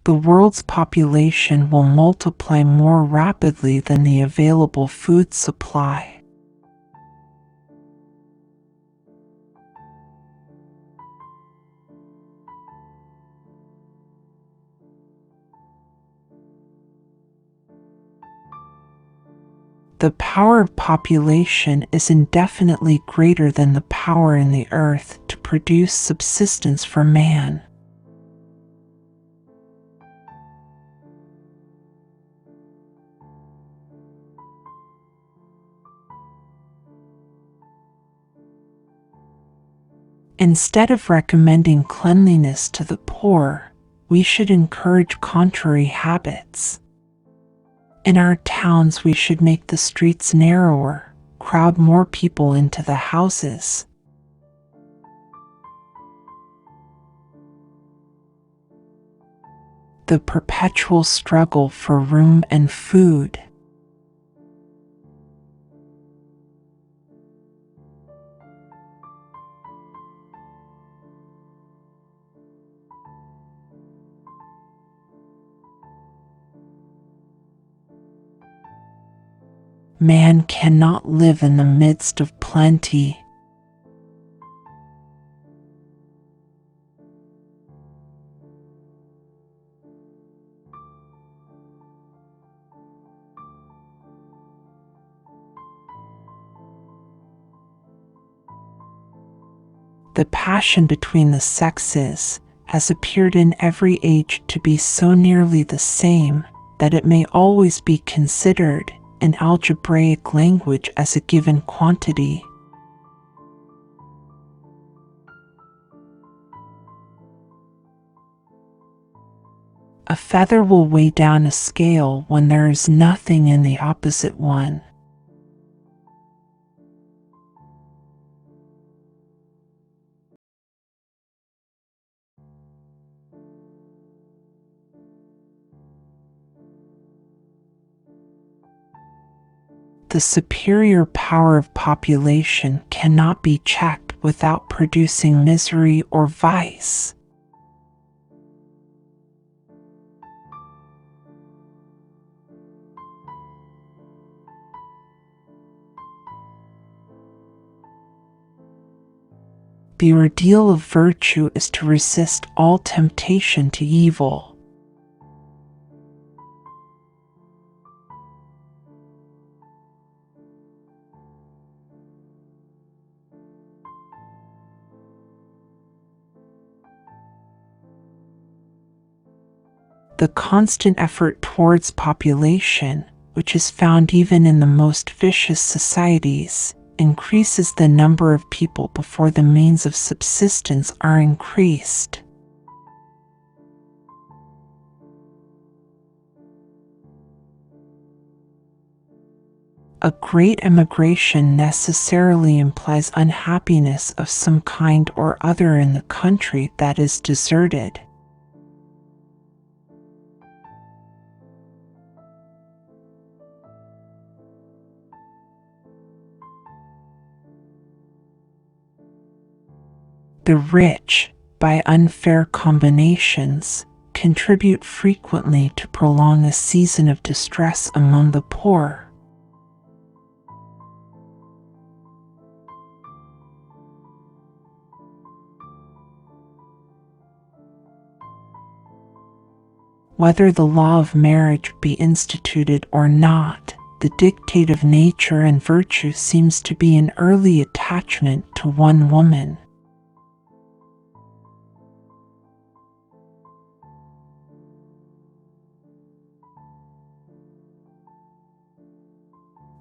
the world's population will multiply more rapidly than the available food supply. The power of population is indefinitely greater than the power in the earth to produce subsistence for man. Instead of recommending cleanliness to the poor, we should encourage contrary habits. In our towns, we should make the streets narrower, crowd more people into the houses. The perpetual struggle for room and food. Man cannot live in the midst of plenty. The passion between the sexes has appeared in every age to be so nearly the same that it may always be considered in algebraic language as a given quantity. A feather will weigh down a scale when there is nothing in the opposite one. The superior power of population cannot be checked without producing misery or vice. The ordeal of virtue is to resist all temptation to evil. The constant effort towards population, which is found even in the most vicious societies, increases the number of people before the means of subsistence are increased. A great emigration necessarily implies unhappiness of some kind or other in the country that is deserted. The rich, by unfair combinations, contribute frequently to prolong a season of distress among the poor. Whether the law of marriage be instituted or not, the dictate of nature and virtue seems to be an early attachment to one woman.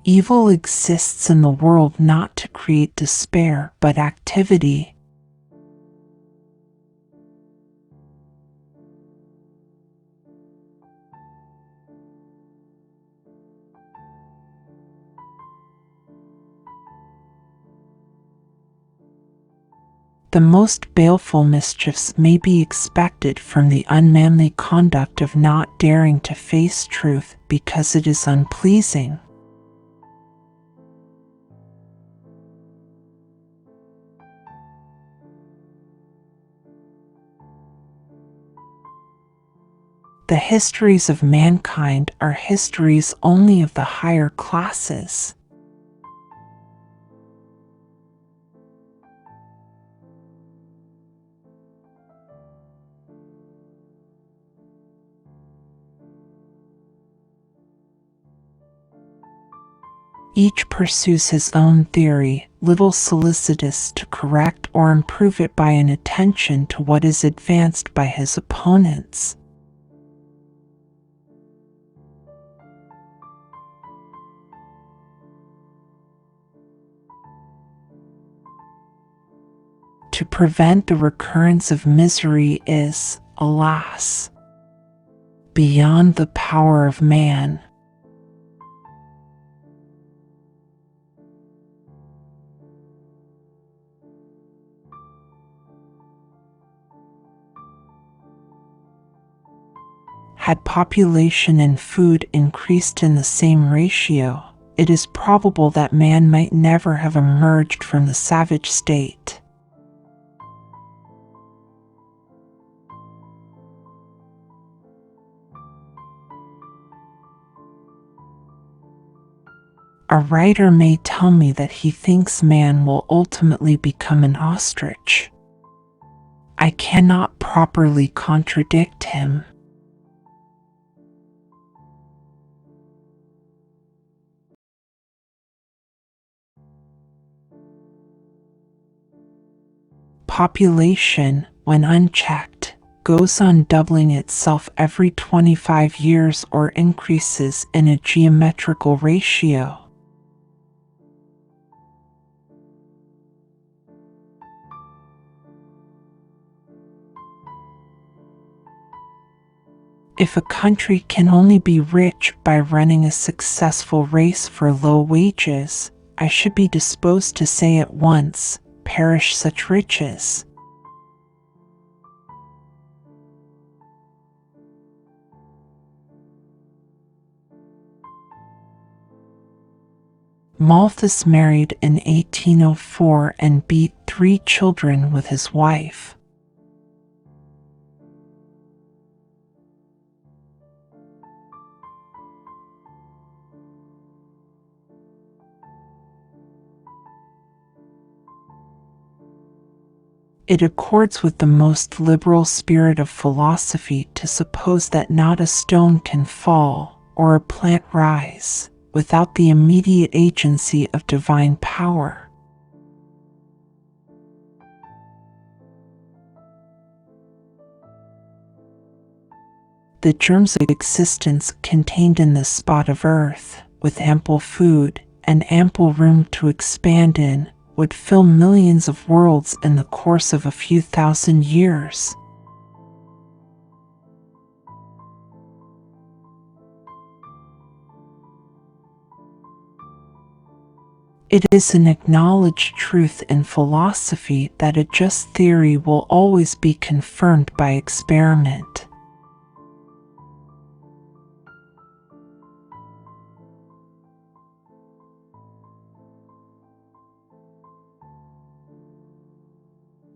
Evil exists in the world not to create despair, but activity. The most baleful mischiefs may be expected from the unmanly conduct of not daring to face truth because it is unpleasing. The histories of mankind are histories only of the higher classes. Each pursues his own theory, little solicitous to correct or improve it by an attention to what is advanced by his opponents. To prevent the recurrence of misery is, alas, beyond the power of man. Had population and food increased in the same ratio, it is probable that man might never have emerged from the savage state. A writer may tell me that he thinks man will ultimately become an ostrich. I cannot properly contradict him. Population, when unchecked, goes on doubling itself every 25 years or increases in a geometrical ratio. If a country can only be rich by running a successful race for low wages, I should be disposed to say at once, perish such riches. Malthus married in 1804 and beat 3 children with his wife. It accords with the most liberal spirit of philosophy to suppose that not a stone can fall, or a plant rise, without the immediate agency of divine power. The germs of existence contained in this spot of earth, with ample food and ample room to expand in, would fill millions of worlds in the course of a few thousand years. It is an acknowledged truth in philosophy that a just theory will always be confirmed by experiment.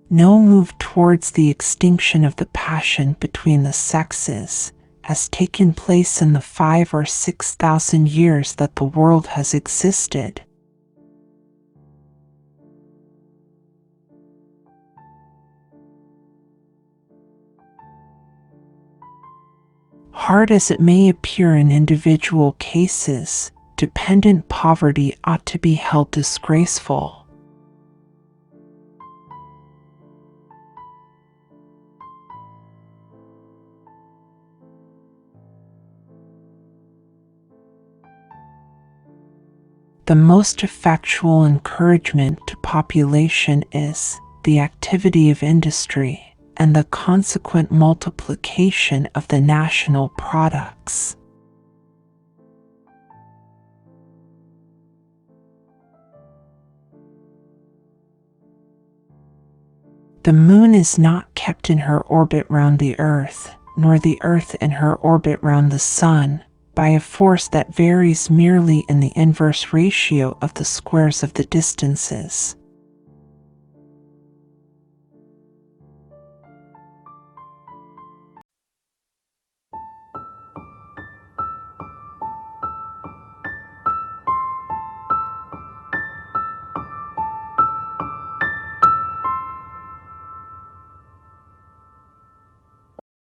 No move towards the extinction of the passion between the sexes has taken place in the 5,000 or 6,000 years that the world has existed. Hard as it may appear in individual cases, dependent poverty ought to be held disgraceful. The most effectual encouragement to population is the activity of industry and the consequent multiplication of the national products. The moon is not kept in her orbit round the earth, nor the earth in her orbit round the sun, by a force that varies merely in the inverse ratio of the squares of the distances.